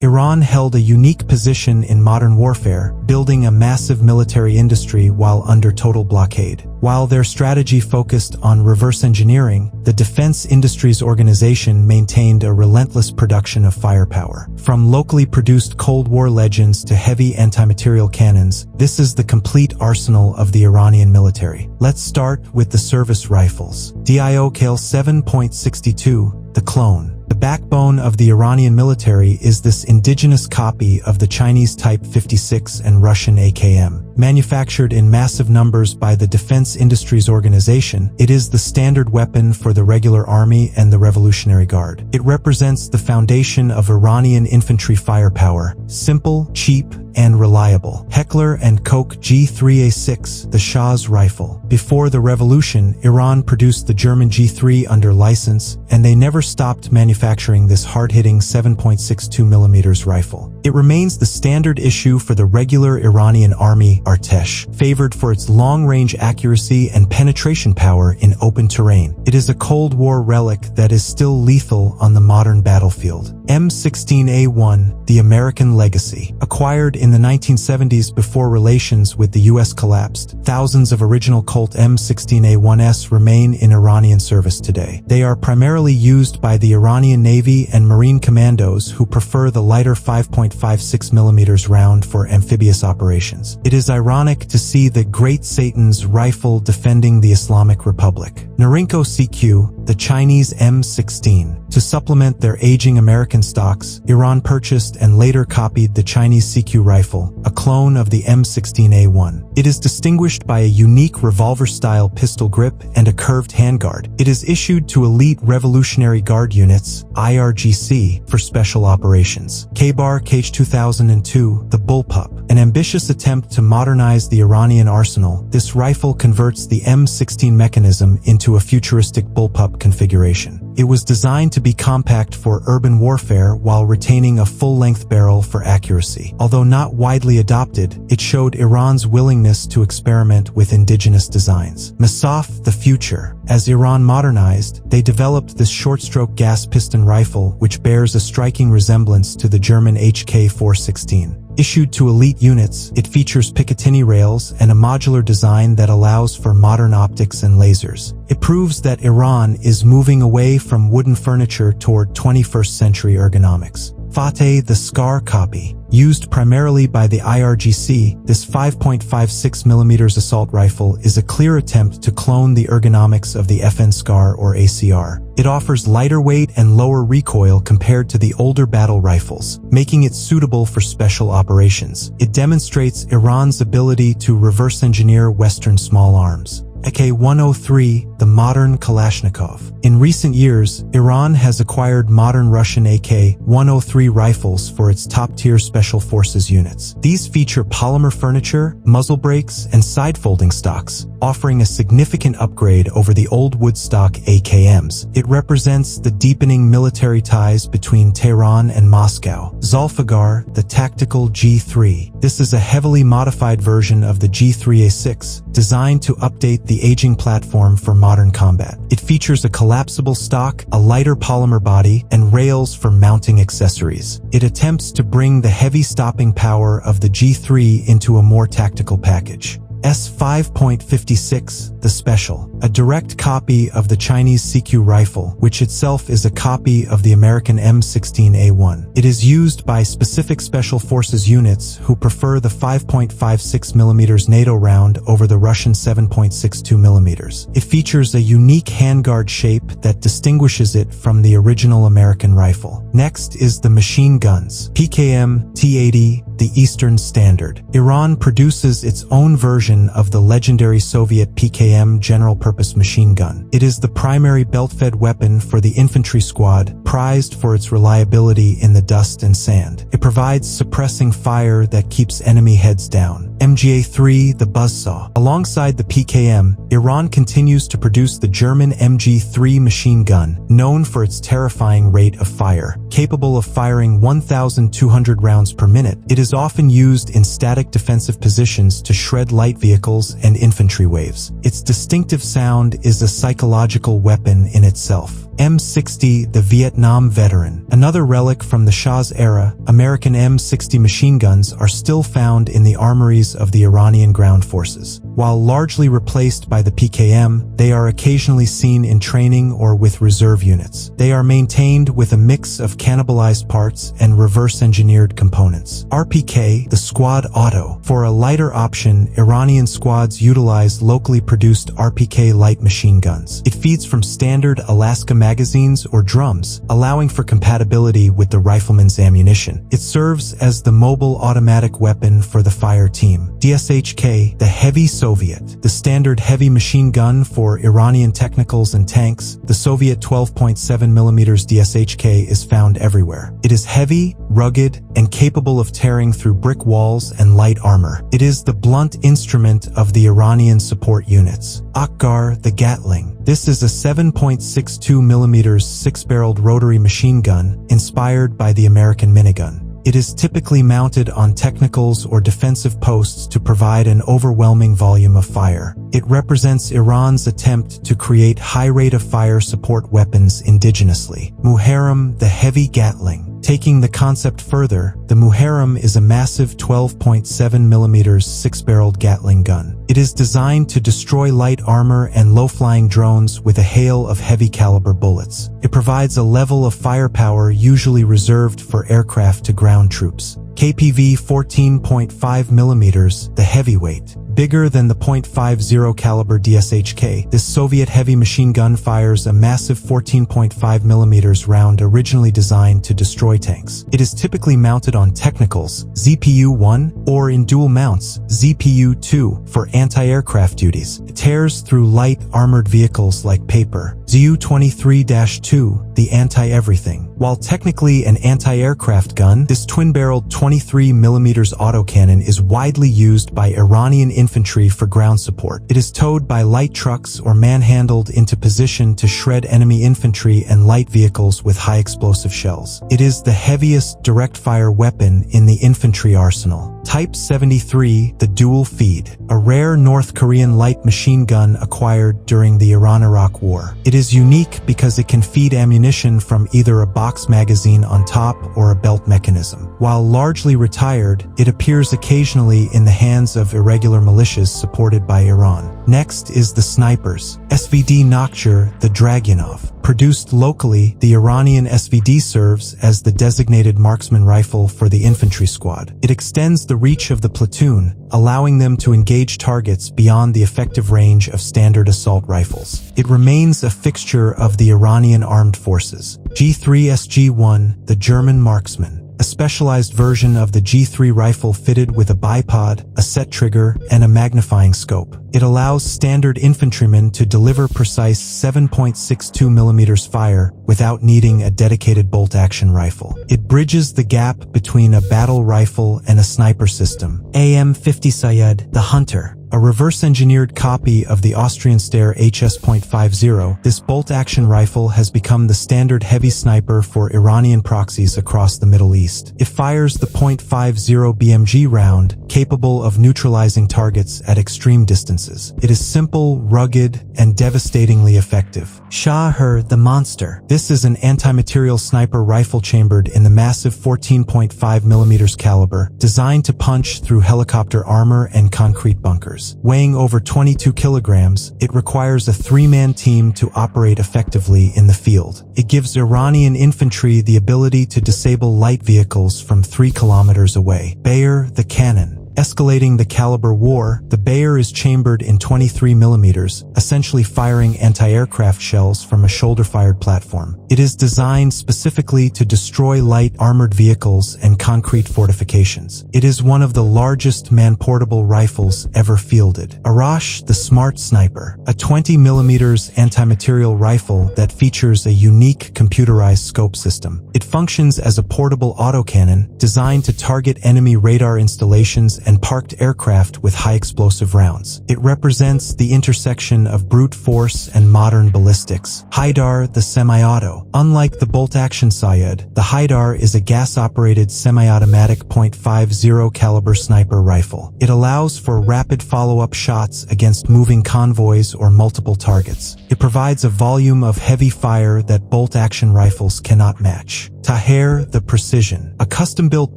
Iran held a unique position in modern warfare, building a massive military industry while under total blockade. While their strategy focused on reverse engineering, the Defense Industries Organization maintained a relentless production of firepower. From locally produced Cold War legends to heavy anti-material cannons, this is the complete arsenal of the Iranian military. Let's start with the service rifles. DIO-Kale 7.62, the clone. The backbone of the Iranian military is this indigenous copy of the Chinese Type 56 and Russian AKM. Manufactured in massive numbers by the Defense Industries Organization, it is the standard weapon for the regular army and the Revolutionary Guard. It represents the foundation of Iranian infantry firepower, simple, cheap, and reliable. Heckler & Koch G3A6, the Shah's rifle. Before the revolution, Iran produced the German G3 under license, and they never stopped manufacturing this hard-hitting 7.62mm rifle. It remains the standard issue for the regular Iranian army, Artesh, favored for its long-range accuracy and penetration power in open terrain. It is a Cold War relic that is still lethal on the modern battlefield. M16A1, the American legacy. Acquired in the 1970s before relations with the U.S. collapsed, thousands of original Colt M16A1s remain in Iranian service today. They are primarily used by the Iranian Navy and Marine commandos who prefer the lighter 5.56mm round for amphibious operations. It is ironic to see the Great Satan's rifle defending the Islamic Republic. Norinco CQ, the Chinese M16. To supplement their aging American stocks, Iran purchased and later copied the Chinese CQ rifle, a clone of the M16A1. It is distinguished by a unique revolver-style pistol grip and a curved handguard. It is issued to elite Revolutionary Guard units, IRGC, for special operations. K-Bar Cage 2002, the Bullpup. An ambitious attempt to modernize the Iranian arsenal, this rifle converts the M16 mechanism into a futuristic bullpup configuration. It was designed to be compact for urban warfare while retaining a full-length barrel for accuracy. Although not widely adopted, it showed Iran's willingness to experiment with indigenous designs. Masaf, the future. As Iran modernized, they developed this short-stroke gas piston rifle which bears a striking resemblance to the German HK-416. Issued to elite units, it features Picatinny rails and a modular design that allows for modern optics and lasers. It proves that Iran is moving away from wooden furniture toward 21st century ergonomics. Fateh, the Scar copy. Used primarily by the IRGC, this 5.56mm assault rifle is a clear attempt to clone the ergonomics of the FN Scar or ACR. It offers lighter weight and lower recoil compared to the older battle rifles, making it suitable for special operations. It demonstrates Iran's ability to reverse engineer Western small arms. AK-103, the modern Kalashnikov. In recent years, Iran has acquired modern Russian AK-103 rifles for its top-tier special forces units. These feature polymer furniture, muzzle brakes, and side-folding stocks, offering a significant upgrade over the old woodstock AKMs. It represents the deepening military ties between Tehran and Moscow. Zulfiqar, the tactical G3. This is a heavily modified version of the G3A6, designed to update the aging platform for modern combat. It features a collapsible stock, a lighter polymer body, and rails for mounting accessories. It attempts to bring the heavy stopping power of the G3 into a more tactical package. S5.56, the Special, a direct copy of the Chinese CQ rifle, which itself is a copy of the American M16A1. It is used by specific special forces units who prefer the 5.56mm NATO round over the Russian 7.62mm. It features a unique handguard shape that distinguishes it from the original American rifle. Next is the machine guns. PKM T-80, the Eastern Standard. Iran produces its own version of the legendary Soviet PKM general-purpose machine gun. It is the primary belt-fed weapon for the infantry squad, prized for its reliability in the dust and sand. It provides suppressing fire that keeps enemy heads down. MGA-3, the buzzsaw. Alongside the PKM, Iran continues to produce the German MG-3 machine gun, known for its terrifying rate of fire. Capable of firing 1,200 rounds per minute, it is often used in static defensive positions to shred light vehicles and infantry waves. Its distinctive sound is a psychological weapon in itself. M60, the Vietnam veteran. Another relic from the Shah's era, American M60 machine guns are still found in the armories of the Iranian ground forces. While largely replaced by the PKM, they are occasionally seen in training or with reserve units. They are maintained with a mix of cannibalized parts and reverse-engineered components. RPK, the Squad Auto. For a lighter option, Iranian squads utilize locally produced RPK light machine guns. It feeds from standard Alaska magazines or drums, allowing for compatibility with the rifleman's ammunition. It serves as the mobile automatic weapon for the fire team. DSHK, the Heavy Soviet. The standard heavy machine gun for Iranian technicals and tanks, the Soviet 12.7mm DSHK is found everywhere. It is heavy, rugged, and capable of tearing through brick walls and light armor. It is the blunt instrument of the Iranian support units. Akgar, the Gatling. This is a 7.62mm six-barreled rotary machine gun inspired by the American minigun. It is typically mounted on technicals or defensive posts to provide an overwhelming volume of fire. It represents Iran's attempt to create high rate of fire support weapons indigenously. Muharrem, the heavy Gatling. Taking the concept further, the Muharrem is a massive 12.7mm six-barreled Gatling gun. It is designed to destroy light armor and low-flying drones with a hail of heavy-caliber bullets. It provides a level of firepower usually reserved for aircraft-to-ground troops. KPV 14.5mm, the heavyweight. Bigger than the .50 caliber DSHK, this Soviet heavy machine gun fires a massive 14.5mm round originally designed to destroy tanks. It is typically mounted on technicals, ZPU-1, or in dual mounts, ZPU-2, for anti-aircraft duties. It tears through light armored vehicles like paper. ZU-23-2, the anti-everything. While technically an anti-aircraft gun, this twin-barreled 23mm autocannon is widely used by Iranian infantry for ground support. It is towed by light trucks or manhandled into position to shred enemy infantry and light vehicles with high explosive shells. It is the heaviest direct-fire weapon in the infantry arsenal. Type 73, the dual feed, a rare North Korean light machine gun acquired during the Iran-Iraq War. It is unique because it can feed ammunition from either a box magazine on top or a belt mechanism. While largely retired, it appears occasionally in the hands of irregular militias supported by Iran. Next is the snipers. SVD Nokchur, the Dragunov. Produced locally, the Iranian SVD serves as the designated marksman rifle for the infantry squad. It extends the reach of the platoon, allowing them to engage targets beyond the effective range of standard assault rifles. It remains a fixture of the Iranian armed forces. G3SG-1, the German marksman. A specialized version of the G3 rifle fitted with a bipod, a set trigger, and a magnifying scope. It allows standard infantrymen to deliver precise 7.62mm fire without needing a dedicated bolt-action rifle. It bridges the gap between a battle rifle and a sniper system. AM-50 Sayed, the Hunter. A reverse-engineered copy of the Austrian Steyr HS.50, this bolt-action rifle has become the standard heavy sniper for Iranian proxies across the Middle East. It fires the .50 BMG round, capable of neutralizing targets at extreme distances. It is simple, rugged, and devastatingly effective. Shaher, the Monster. This is an anti-material sniper rifle chambered in the massive 14.5mm caliber, designed to punch through helicopter armor and concrete bunkers. Weighing over 22 kilograms, it requires a three-man team to operate effectively in the field. It gives Iranian infantry the ability to disable light vehicles from 3 kilometers away. Bayer, the Cannon. Escalating the caliber war, the Bayer is chambered in 23mm, essentially firing anti-aircraft shells from a shoulder-fired platform. It is designed specifically to destroy light armored vehicles and concrete fortifications. It is one of the largest man-portable rifles ever fielded. Arash, the Smart Sniper, a 20mm anti-material rifle that features a unique computerized scope system. It functions as a portable autocannon designed to target enemy radar installations and parked aircraft with high-explosive rounds. It represents the intersection of brute force and modern ballistics. Haidar, the semi-auto. Unlike the bolt-action Sayed, the Haidar is a gas-operated semi-automatic .50 caliber sniper rifle. It allows for rapid follow-up shots against moving convoys or multiple targets. It provides a volume of heavy fire that bolt-action rifles cannot match. Taher, the Precision. A custom-built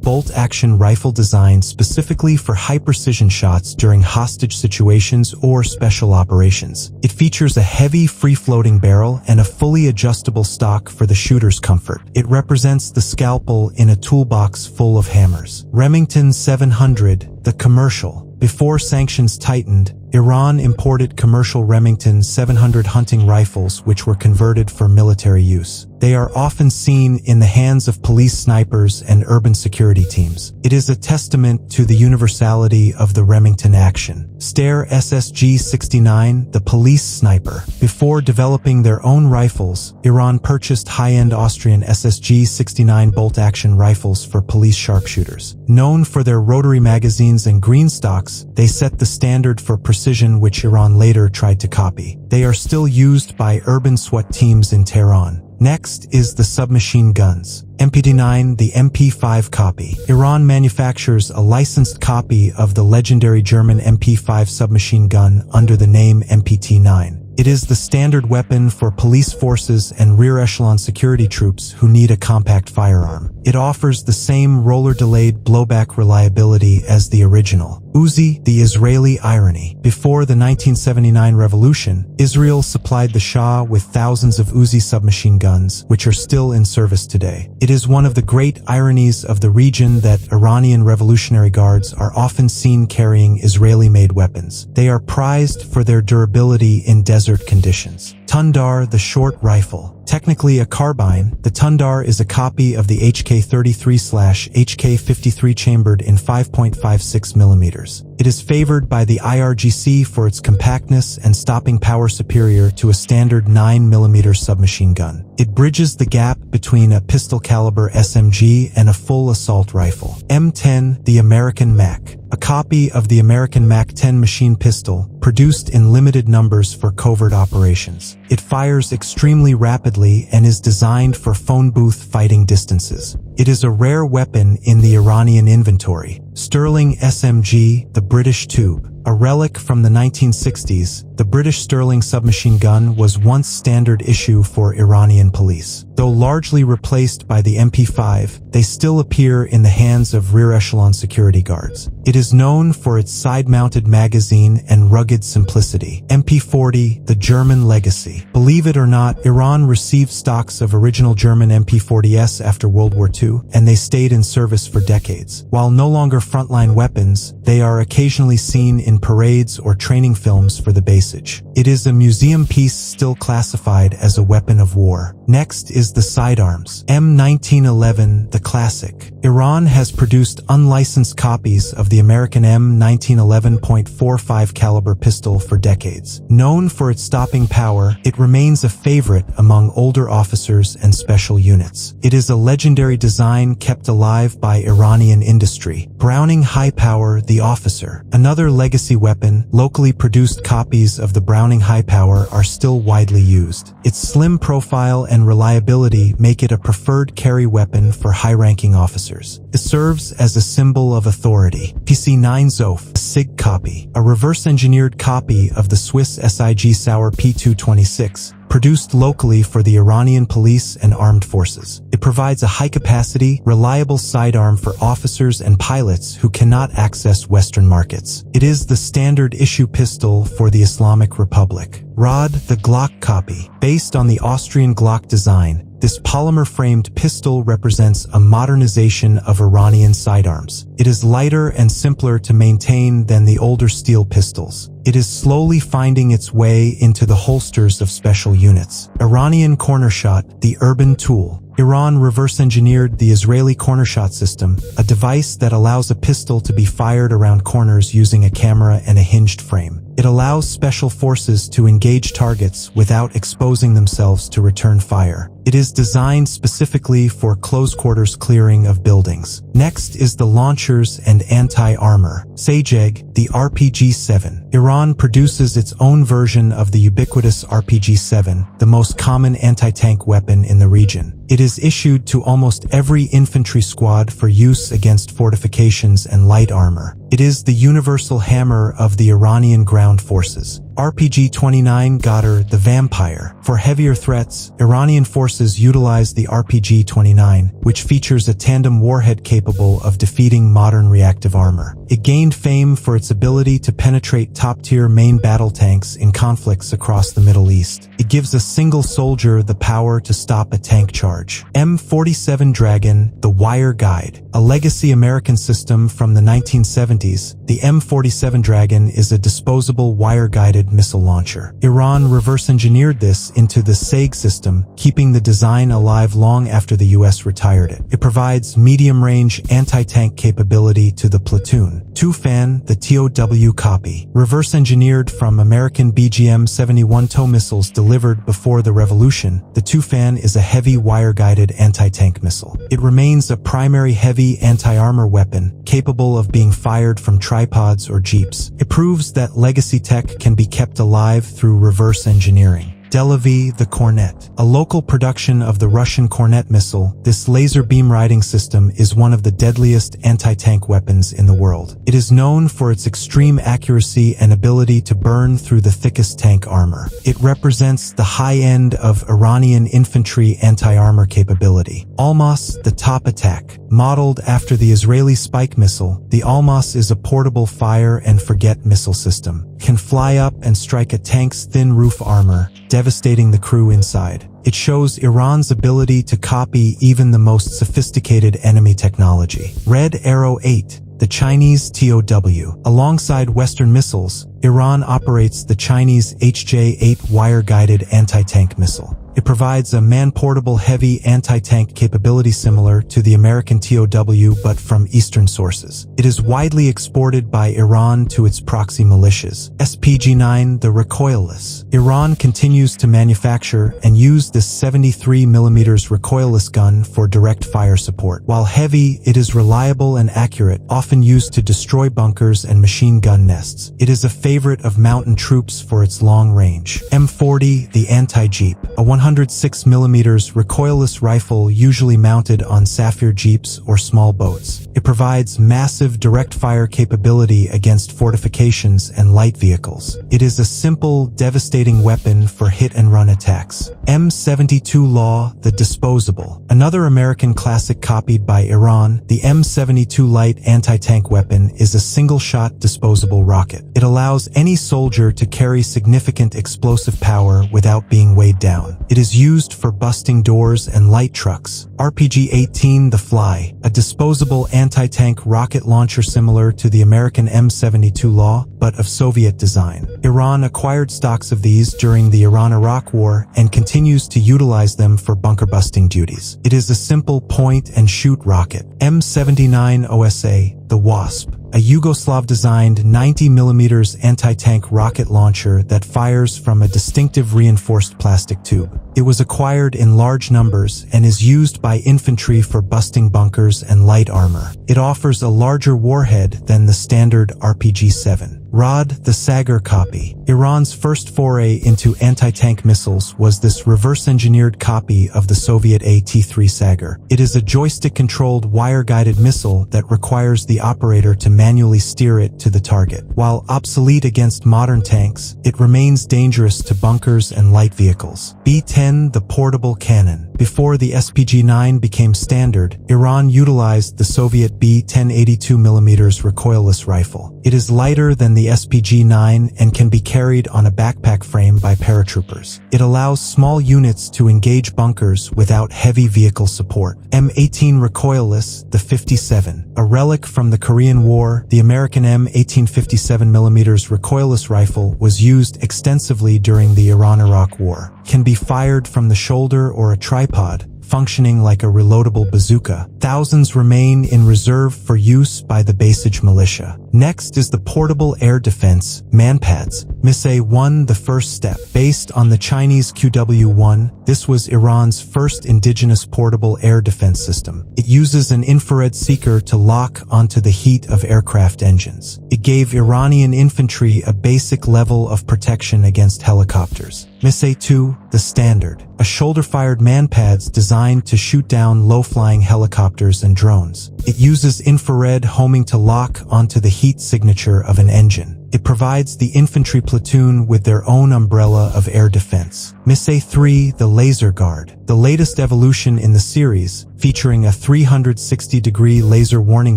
bolt-action rifle designed specifically for high-precision shots during hostage situations or special operations. It features a heavy, free-floating barrel and a fully adjustable stock for the shooter's comfort. It represents the scalpel in a toolbox full of hammers. Remington 700, the Commercial. Before sanctions tightened, Iran imported commercial Remington 700 hunting rifles which were converted for military use. They are often seen in the hands of police snipers and urban security teams. It is a testament to the universality of the Remington action. Steyr SSG-69, the police sniper. Before developing their own rifles, Iran purchased high-end Austrian SSG-69 bolt-action rifles for police sharpshooters. Known for their rotary magazines and green stocks, they set the standard for precision which Iran later tried to copy. They are still used by urban SWAT teams in Tehran. Next is the submachine guns. MPT-9, the MP5 copy. Iran manufactures a licensed copy of the legendary German MP5 submachine gun under the name MPT-9. It is the standard weapon for police forces and rear-echelon security troops who need a compact firearm. It offers the same roller-delayed blowback reliability as the original. Uzi, the Israeli irony. Before the 1979 revolution, Israel supplied the Shah with thousands of Uzi submachine guns, which are still in service today. It is one of the great ironies of the region that Iranian Revolutionary Guards are often seen carrying Israeli-made weapons. They are prized for their durability in desert conditions. Tundar, the short rifle. Technically a carbine, the Tundar is a copy of the HK-33/HK-53 chambered in 5.56 millimeters. It is favored by the IRGC for its compactness and stopping power superior to a standard 9mm submachine gun. It bridges the gap between a pistol-caliber SMG and a full assault rifle. M10, the American Mac. A copy of the American Mac-10 machine pistol, produced in limited numbers for covert operations. It fires extremely rapidly and is designed for phone booth fighting distances. It is a rare weapon in the Iranian inventory. Sterling SMG, the British Tube. A relic from the 1960s, the British Sterling submachine gun was once standard issue for Iranian police. Though largely replaced by the MP5, they still appear in the hands of rear-echelon security guards. It is known for its side-mounted magazine and rugged simplicity. MP40, the German legacy. Believe it or not, Iran received stocks of original German MP40s after World War II, and they stayed in service for decades. While no longer frontline weapons, they are occasionally seen in parades or training films for the basage. It is a museum piece still classified as a weapon of war. Next is the sidearms. M1911, the classic. Iran has produced unlicensed copies of the American M1911.45 caliber pistol for decades. Known for its stopping power, it remains a favorite among older officers and special units. It is a legendary design kept alive by Iranian industry. Browning High Power, the officer. Another legacy weapon, locally produced copies of the Browning High Power are still widely used. Its slim profile and reliability make it a preferred carry weapon for high-ranking officers. It serves as a symbol of authority. PC-9 Zof, a SIG copy. A reverse-engineered copy of the Swiss SIG Sauer P226. Produced locally for the Iranian police and armed forces. It provides a high-capacity, reliable sidearm for officers and pilots who cannot access Western markets. It is the standard issue pistol for the Islamic Republic. Rod, the Glock copy. Based on the Austrian Glock design, this polymer-framed pistol represents a modernization of Iranian sidearms. It is lighter and simpler to maintain than the older steel pistols. It is slowly finding its way into the holsters of special units. Iranian corner shot, the urban tool. Iran reverse-engineered the Israeli corner shot system, a device that allows a pistol to be fired around corners using a camera and a hinged frame. It allows special forces to engage targets without exposing themselves to return fire. It is designed specifically for close-quarters clearing of buildings. Next is the launchers and anti-armor. Sajeg, the RPG-7. Iran produces its own version of the ubiquitous RPG-7, the most common anti-tank weapon in the region. It is issued to almost every infantry squad for use against fortifications and light armor. It is the universal hammer of the Iranian ground forces. RPG-29 Ghadar, the Vampire. For heavier threats, Iranian forces utilize the RPG-29, which features a tandem warhead capable of defeating modern reactive armor. It gained fame for its ability to penetrate top-tier main battle tanks in conflicts across the Middle East. It gives a single soldier the power to stop a tank charge. M47 Dragon, the Wire Guide. A legacy American system from the 1970s, the M47 Dragon is a disposable wire-guided missile launcher. Iran reverse-engineered this into the SAG system, keeping the design alive long after the US retired it. It provides medium-range anti-tank capability to the platoon. Tufan, the TOW copy. Reverse-engineered from American BGM-71 TOW missiles delivered before the revolution, the Tufan is a heavy wire-guided anti-tank missile. It remains a primary heavy anti-armor weapon, capable of being fired from tripods or jeeps. It proves that legacy tech can be kept alive through reverse engineering. Delavi, the Cornet. A local production of the Russian Cornet missile, this laser beam riding system is one of the deadliest anti-tank weapons in the world. It is known for its extreme accuracy and ability to burn through the thickest tank armor. It represents the high end of Iranian infantry anti-armor capability. Almas, the Top Attack. Modeled after the Israeli Spike missile, the Almas is a portable fire-and-forget missile system. Can fly up and strike a tank's thin roof armor, devastating the crew inside. It shows Iran's ability to copy even the most sophisticated enemy technology. Red Arrow 8, the Chinese TOW. Alongside Western missiles, Iran operates the Chinese HJ-8 wire-guided anti-tank missile. It provides a man-portable heavy anti-tank capability similar to the American TOW but from Eastern sources. It is widely exported by Iran to its proxy militias. SPG-9, the recoilless. Iran continues to manufacture and use this 73mm recoilless gun for direct fire support. While heavy, it is reliable and accurate, often used to destroy bunkers and machine gun nests. It is a favorite of mountain troops for its long range. M40, the anti-jeep. A 106mm recoilless rifle usually mounted on Sapphire jeeps or small boats. It provides massive direct fire capability against fortifications and light vehicles. It is a simple, devastating weapon for hit-and-run attacks. M72 Law, the disposable. Another American classic copied by Iran, the M72 light anti-tank weapon is a single-shot disposable rocket. It allows any soldier to carry significant explosive power without being weighed down. It is used for busting doors and light trucks. RPG-18 The Fly, a disposable anti-tank rocket launcher similar to the American M72 Law, but of Soviet design. Iran acquired stocks of these during the Iran-Iraq War and continues to utilize them for bunker-busting duties. It is a simple point-and-shoot rocket. M79 OSA, the Wasp, a Yugoslav-designed 90mm anti-tank rocket launcher that fires from a distinctive reinforced plastic tube. It was acquired in large numbers and is used by infantry for busting bunkers and light armor. It offers a larger warhead than the standard RPG-7. Rod, the Sagar copy. Iran's first foray into anti-tank missiles was this reverse-engineered copy of the Soviet AT-3 Sagar. It is a joystick-controlled wire-guided missile that requires the operator to manually steer it to the target. While obsolete against modern tanks, it remains dangerous to bunkers and light vehicles. B-10, the portable cannon. Before the SPG-9 became standard, Iran utilized the Soviet B-10 82mm recoilless rifle. It is lighter than the SPG-9 and can be carried on a backpack frame by paratroopers. It allows small units to engage bunkers without heavy vehicle support. M18 recoilless, the 57. A relic from the Korean War, the American M18 57mm recoilless rifle was used extensively during the Iran-Iraq War. Can be fired from the shoulder or a tripod, functioning like a reloadable bazooka. Thousands remain in reserve for use by the Basij militia. Next is the portable air defense, manpads. MISA-1, the first step. Based on the Chinese QW-1, this was Iran's first indigenous portable air defense system. It uses an infrared seeker to lock onto the heat of aircraft engines. It gave Iranian infantry a basic level of protection against helicopters. MISA-2, the standard. A shoulder-fired manpads designed to shoot down low-flying helicopters and drones. It uses infrared homing to lock onto the heat signature of an engine. It provides the infantry platoon with their own umbrella of air defense. MISA-3, the laser guard. The latest evolution in the series, featuring a 360-degree laser warning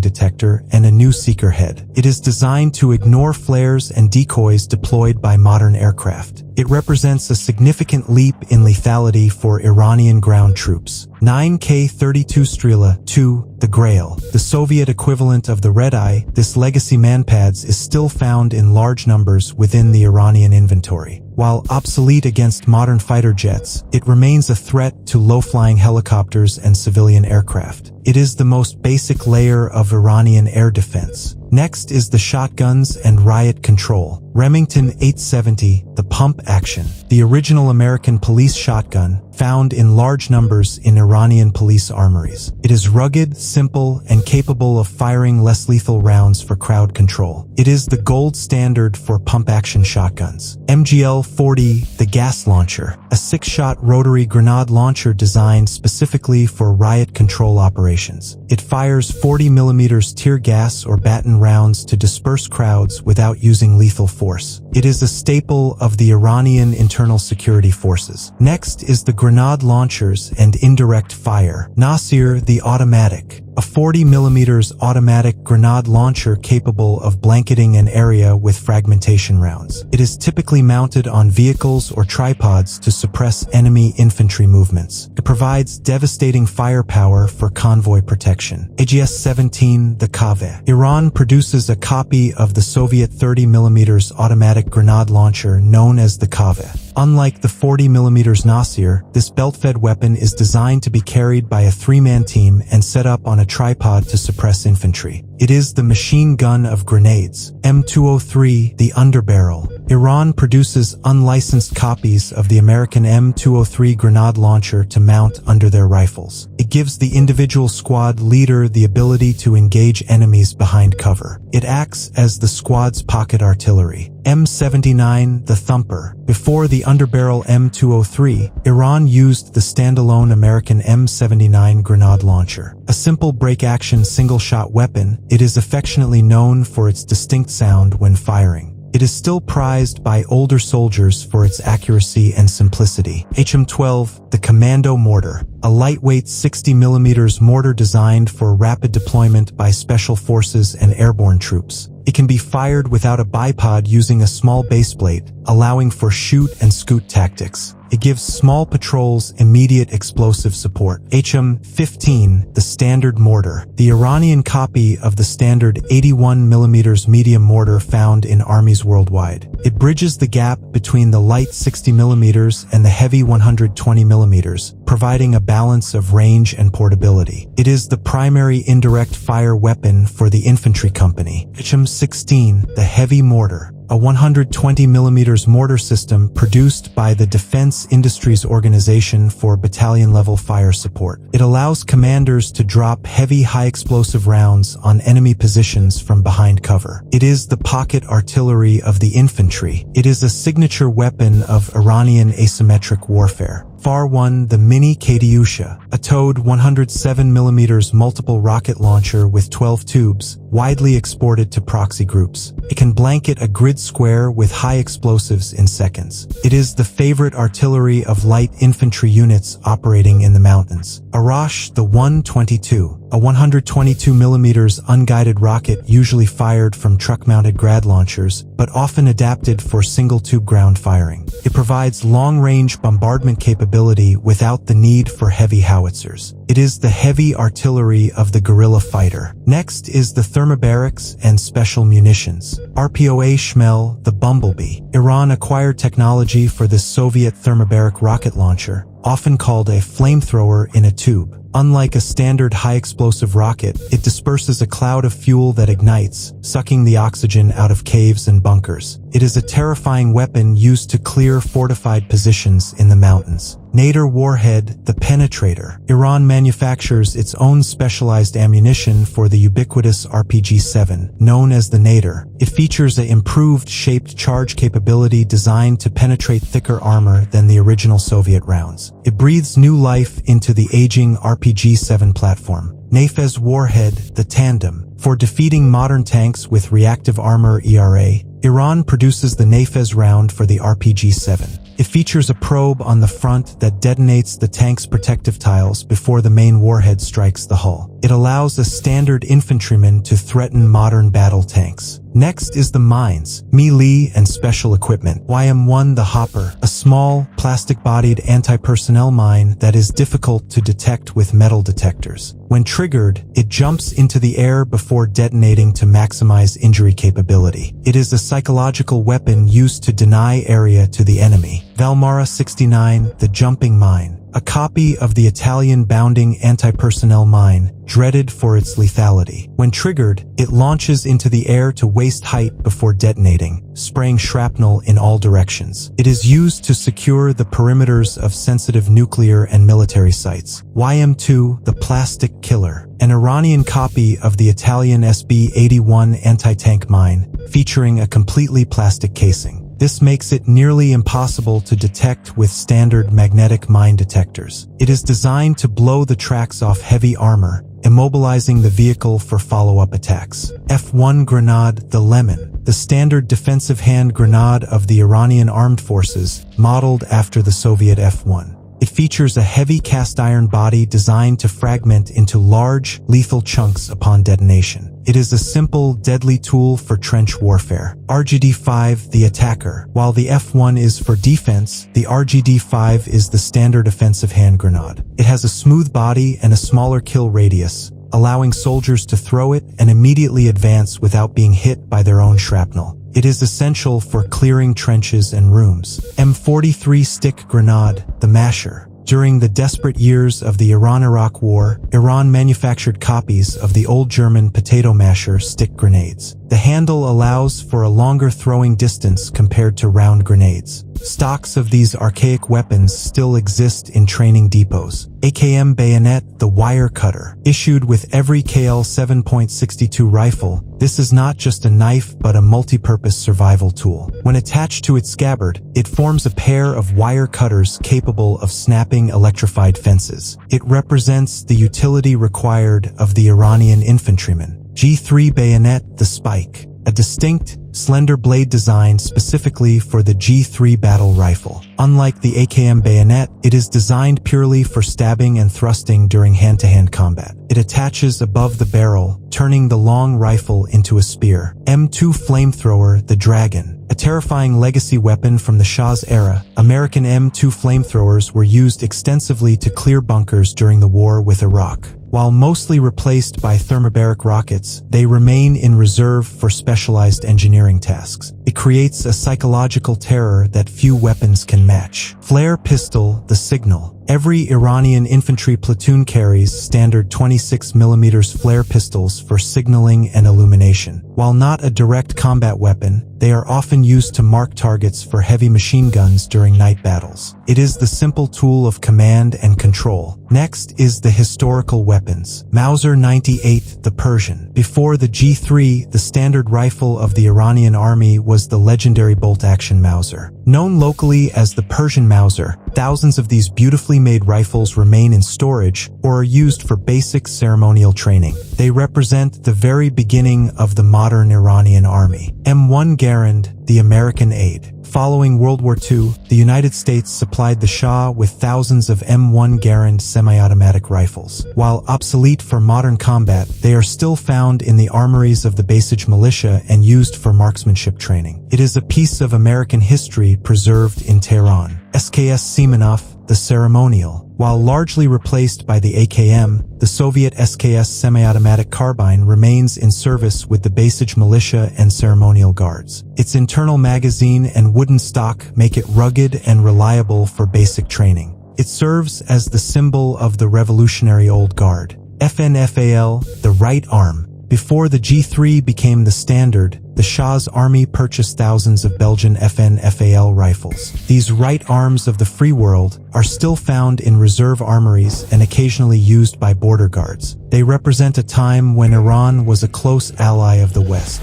detector and a new seeker head. It is designed to ignore flares and decoys deployed by modern aircraft. It represents a significant leap in lethality for Iranian ground troops. 9K-32 Strela 2, the Grail. The Soviet equivalent of the Red Eye, this legacy manpads is still found in large numbers within the Iranian inventory. While obsolete against modern fighter jets, it remains a threat to low-flying helicopters and civilian aircraft. It is the most basic layer of Iranian air defense. Next is the shotguns and riot control. Remington 870, the pump action. The original American police shotgun, found in large numbers in Iranian police armories. It is rugged, simple, and capable of firing less lethal rounds for crowd control. It is the gold standard for pump-action shotguns. MGL-40, the gas launcher. A 6-shot rotary grenade launcher designed specifically for riot control operations. It fires 40mm tear gas or baton rounds to disperse crowds without using lethal force. It is a staple of the Iranian internal security forces. Next is the grenade launchers and indirect fire. Nasir, the automatic. A 40mm automatic grenade launcher capable of blanketing an area with fragmentation rounds. It is typically mounted on vehicles or tripods to suppress enemy infantry movements. It provides devastating firepower for convoy protection. AGS-17, the Kaveh. Iran produces a copy of the Soviet 30mm automatic grenade launcher known as the Kaveh. Unlike the 40mm Nasir, this belt-fed weapon is designed to be carried by a 3-man team and set up on a tripod to suppress infantry. It is the machine gun of grenades. M203, the underbarrel. Iran produces unlicensed copies of the American M203 grenade launcher to mount under their rifles. It gives the individual squad leader the ability to engage enemies behind cover. It acts as the squad's pocket artillery. M79, the thumper. Before the underbarrel M203, Iran used the standalone American M79 grenade launcher. A simple break-action single-shot weapon, it is affectionately known for its distinct sound when firing. It is still prized by older soldiers for its accuracy and simplicity. HM-12, the Commando Mortar. A lightweight 60mm mortar designed for rapid deployment by special forces and airborne troops. It can be fired without a bipod using a small baseplate, allowing for shoot and scoot tactics. It gives small patrols immediate explosive support. HM-15, the Standard Mortar. The Iranian copy of the standard 81mm medium mortar found in armies worldwide. It bridges the gap between the light 60mm and the heavy 120mm, providing a balance of range and portability. It is the primary indirect fire weapon for the infantry company. HM-16, the Heavy Mortar. A 120mm mortar system produced by the Defense Industries Organization for battalion-level fire support. It allows commanders to drop heavy high-explosive rounds on enemy positions from behind cover. It is the pocket artillery of the infantry. It is a signature weapon of Iranian asymmetric warfare. FAR-1, the Mini Katyusha, a towed 107mm multiple rocket launcher with 12 tubes, widely exported to proxy groups. It can blanket a grid square with high explosives in seconds. It is the favorite artillery of light infantry units operating in the mountains. Arash, the 122, a 122mm unguided rocket usually fired from truck-mounted grad launchers, but often adapted for single-tube ground firing. It provides long-range bombardment capability without the need for heavy howitzers. It is the heavy artillery of the guerrilla fighter. Next is the thermobarics and special munitions. RPOA Shmel, the Bumblebee. Iran acquired technology for this Soviet thermobaric rocket launcher, often called a flamethrower in a tube. Unlike a standard high-explosive rocket, it disperses a cloud of fuel that ignites, sucking the oxygen out of caves and bunkers. It is a terrifying weapon used to clear fortified positions in the mountains. Nadir warhead, the penetrator. Iran manufactures its own specialized ammunition for the ubiquitous RPG-7, known as the Nadir. It features an improved shaped charge capability designed to penetrate thicker armor than the original Soviet rounds. It breathes new life into the aging RPG-7 platform. Nafez warhead, the tandem. For defeating modern tanks with reactive armor ERA, Iran produces the Nafez round for the RPG-7. It features a probe on the front that detonates the tank's protective tiles before the main warhead strikes the hull. It allows a standard infantryman to threaten modern battle tanks. Next is the mines, melee and special equipment. YM-1 the Hopper, a small, plastic-bodied anti-personnel mine that is difficult to detect with metal detectors. When triggered, it jumps into the air before detonating to maximize injury capability. It is a psychological weapon used to deny area to the enemy. Valmara 69, the jumping mine, a copy of the Italian bounding anti-personnel mine, dreaded for its lethality. When triggered, it launches into the air to waist height before detonating, spraying shrapnel in all directions. It is used to secure the perimeters of sensitive nuclear and military sites. YM-2, the plastic killer, an Iranian copy of the Italian SB-81 anti-tank mine, featuring a completely plastic casing. This makes it nearly impossible to detect with standard magnetic mine detectors. It is designed to blow the tracks off heavy armor, immobilizing the vehicle for follow-up attacks. F-1 grenade, the lemon, the standard defensive hand grenade of the Iranian armed forces, modeled after the Soviet F-1. It features a heavy cast-iron body designed to fragment into large, lethal chunks upon detonation. It is a simple, deadly tool for trench warfare. RGD-5, the attacker. While the F-1 is for defense, the RGD-5 is the standard offensive hand grenade. It has a smooth body and a smaller kill radius, allowing soldiers to throw it and immediately advance without being hit by their own shrapnel. It is essential for clearing trenches and rooms. M43 stick grenade, the masher. During the desperate years of the Iran-Iraq War, Iran manufactured copies of the old German potato masher stick grenades. The handle allows for a longer throwing distance compared to round grenades. Stocks of these archaic weapons still exist in training depots. AKM bayonet, the wire cutter. Issued with every KL 7.62 rifle, this is not just a knife but a multi-purpose survival tool. When attached to its scabbard, it forms a pair of wire cutters capable of snapping electrified fences. It represents the utility required of the Iranian infantryman. G3 bayonet, the spike. A distinct, slender blade designed specifically for the G3 battle rifle. Unlike the AKM bayonet, it is designed purely for stabbing and thrusting during hand-to-hand combat. It attaches above the barrel, turning the long rifle into a spear. M2 flamethrower, the Dragon. A terrifying legacy weapon from the Shah's era, American M2 flamethrowers were used extensively to clear bunkers during the war with Iraq. While mostly replaced by thermobaric rockets, they remain in reserve for specialized engineering tasks. It creates a psychological terror that few weapons can match. Flare pistol, the signal. Every Iranian infantry platoon carries standard 26mm flare pistols for signaling and illumination. While not a direct combat weapon, they are often used to mark targets for heavy machine guns during night battles. It is the simple tool of command and control. Next is the historical weapons. Mauser 98, the Persian. Before the G3, the standard rifle of the Iranian army was the legendary bolt-action Mauser. Known locally as the Persian Mauser, thousands of these beautifully made rifles remain in storage or are used for basic ceremonial training. They represent the very beginning of the modern Iranian army. M1 Garand, the American aid. Following World War II, the United States supplied the Shah with thousands of M1 Garand semi-automatic rifles. While obsolete for modern combat, they are still found in the armories of the Basij militia and used for marksmanship training. It is a piece of American history preserved in Tehran. SKS Semenov, the ceremonial. While largely replaced by the AKM, the Soviet SKS semi-automatic carbine remains in service with the Basij militia and ceremonial guards. Its internal magazine and wooden stock make it rugged and reliable for basic training. It serves as the symbol of the Revolutionary Old Guard. FNFAL, the right arm. Before the G3 became the standard, the Shah's army purchased thousands of Belgian FNFAL rifles. These right arms of the free world are still found in reserve armories and occasionally used by border guards. They represent a time when Iran was a close ally of the West.